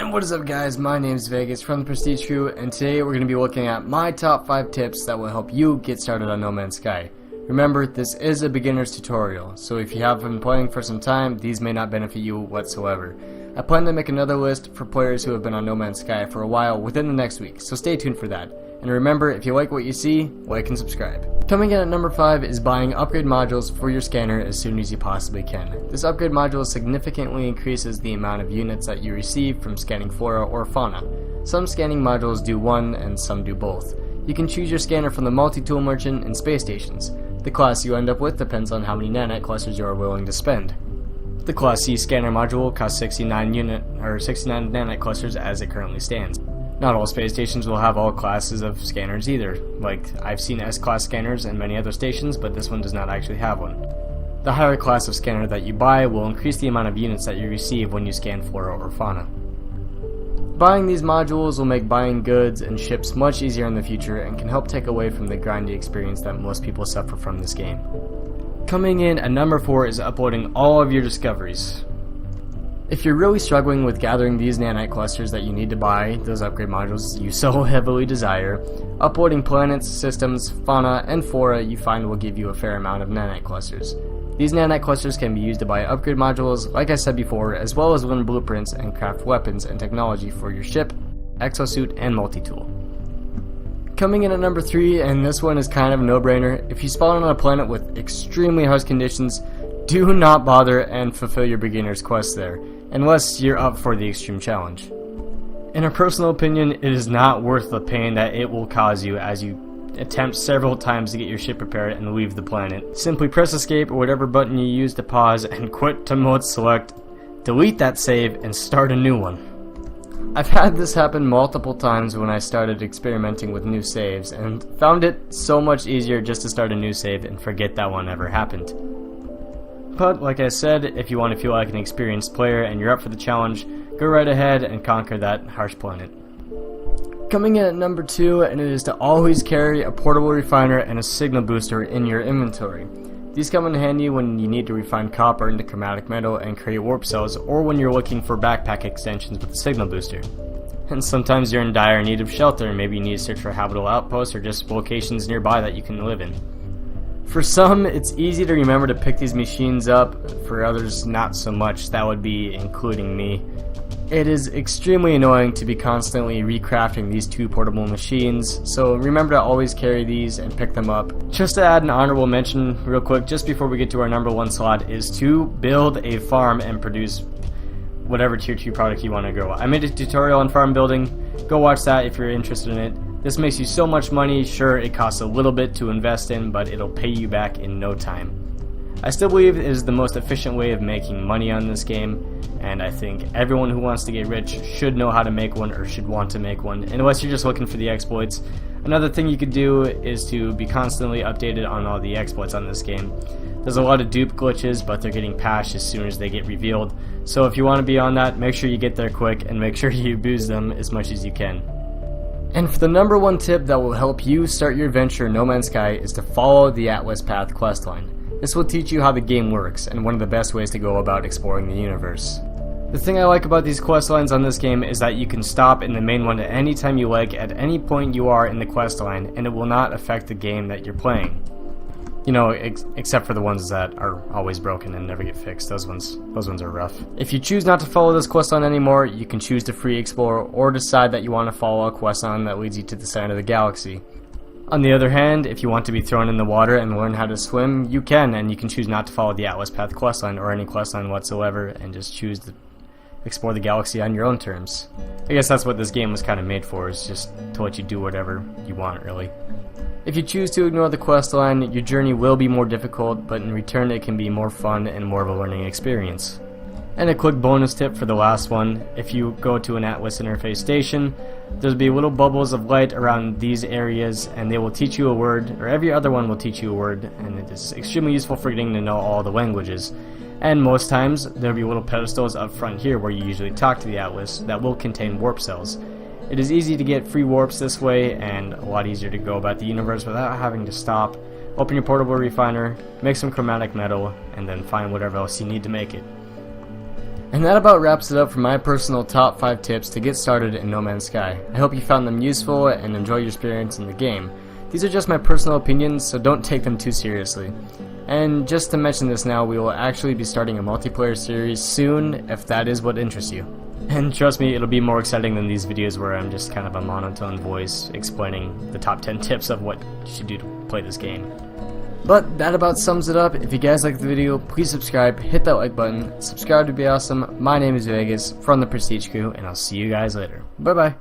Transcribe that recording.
And what is up, guys? My name is Vegas from the Prestige Crew, and today we're going to be looking at my top 5 tips that will help you get started on No Man's Sky. Remember, this is a beginner's tutorial, so if you have been playing for some time, these may not benefit you whatsoever. I plan to make another list for players who have been on No Man's Sky for a while within the next week, so stay tuned for that. And remember, if you like what you see, like and subscribe. Coming in at number 5 is buying upgrade modules for your scanner as soon as you possibly can. This upgrade module significantly increases the amount of units that you receive from scanning flora or fauna. Some scanning modules do one and some do both. You can choose your scanner from the multi-tool merchant and space stations. The class you end up with depends on how many nanite clusters you are willing to spend. The Class C scanner module costs 69 nanite clusters as it currently stands. Not all space stations will have all classes of scanners either. Like, I've seen S-class scanners in many other stations, but this one does not actually have one. The higher class of scanner that you buy will increase the amount of units that you receive when you scan flora or fauna. Buying these modules will make buying goods and ships much easier in the future and can help take away from the grindy experience that most people suffer from this game. Coming in at number 4 is uploading all of your discoveries. If you're really struggling with gathering these nanite clusters that you need to buy those upgrade modules you so heavily desire, uploading planets, systems, fauna, and flora you find will give you a fair amount of nanite clusters. These nanite clusters can be used to buy upgrade modules, like I said before, as well as learn blueprints and craft weapons and technology for your ship, exosuit, and multi-tool. Coming in at number 3, and this one is kind of a no-brainer, if you spawn on a planet with extremely harsh conditions, do not bother and fulfill your beginner's quest there, unless you're up for the extreme challenge. In a personal opinion, it is not worth the pain that it will cause you as you attempt several times to get your ship prepared and leave the planet. Simply press escape or whatever button you use to pause and quit to mode select, delete that save, and start a new one. I've had this happen multiple times when I started experimenting with new saves and found it so much easier just to start a new save and forget that one ever happened. But like I said, if you want to feel like an experienced player and you're up for the challenge, go right ahead and conquer that harsh planet. Coming in at number 2, and it is to always carry a portable refiner and a signal booster in your inventory. These come in handy when you need to refine copper into chromatic metal and create warp cells, or when you're looking for backpack extensions with a signal booster. And sometimes you're in dire need of shelter, maybe you need to search for habitable outposts or just locations nearby that you can live in. For some, it's easy to remember to pick these machines up, for others not so much, that would be including me. It is extremely annoying to be constantly recrafting these 2 portable machines, so remember to always carry these and pick them up. Just to add an honorable mention real quick, just before we get to our number 1 slot, is to build a farm and produce whatever tier 2 product you want to grow. I made a tutorial on farm building, go watch that if you're interested in it. This makes you so much money. Sure, it costs a little bit to invest in, but it'll pay you back in no time. I still believe it is the most efficient way of making money on this game, and I think everyone who wants to get rich should know how to make one or should want to make one, unless you're just looking for the exploits. Another thing you could do is to be constantly updated on all the exploits on this game. There's a lot of dupe glitches, but they're getting patched as soon as they get revealed, so if you want to be on that, make sure you get there quick and make sure you abuse them as much as you can. And for the number 1 tip that will help you start your adventure in No Man's Sky is to follow the Atlas Path questline. This will teach you how the game works and one of the best ways to go about exploring the universe. The thing I like about these questlines on this game is that you can stop in the main one at any time you like at any point you are in the questline, and it will not affect the game that you're playing. You know, except for the ones that are always broken and never get fixed. Those ones are rough. If you choose not to follow this questline anymore, you can choose to free explore or decide that you want to follow a questline that leads you to the center of the galaxy. On the other hand, if you want to be thrown in the water and learn how to swim, you can, and you can choose not to follow the Atlas Path questline or any questline whatsoever and just choose to explore the galaxy on your own terms. I guess that's what this game was kind of made for, is just to let you do whatever you want, really. If you choose to ignore the questline, your journey will be more difficult, but in return it can be more fun and more of a learning experience. And a quick bonus tip for the last one, if you go to an Atlas interface station, there'll be little bubbles of light around these areas, and they will teach you a word, or every other one will teach you a word, and it is extremely useful for getting to know all the languages. And most times, there'll be little pedestals up front here where you usually talk to the Atlas that will contain warp cells. It is easy to get free warps this way, and a lot easier to go about the universe without having to stop, open your portable refiner, make some chromatic metal, and then find whatever else you need to make it. And that about wraps it up for my personal top 5 tips to get started in No Man's Sky. I hope you found them useful and enjoy your experience in the game. These are just my personal opinions, so don't take them too seriously. And just to mention this now, we will actually be starting a multiplayer series soon, if that is what interests you. And trust me, it'll be more exciting than these videos where I'm just kind of a monotone voice explaining the top 10 tips of what you should do to play this game. But that about sums it up. If you guys liked the video, please subscribe, hit that like button, subscribe to be awesome. My name is Vegas from the Prestige Crew, and I'll see you guys later. Bye bye.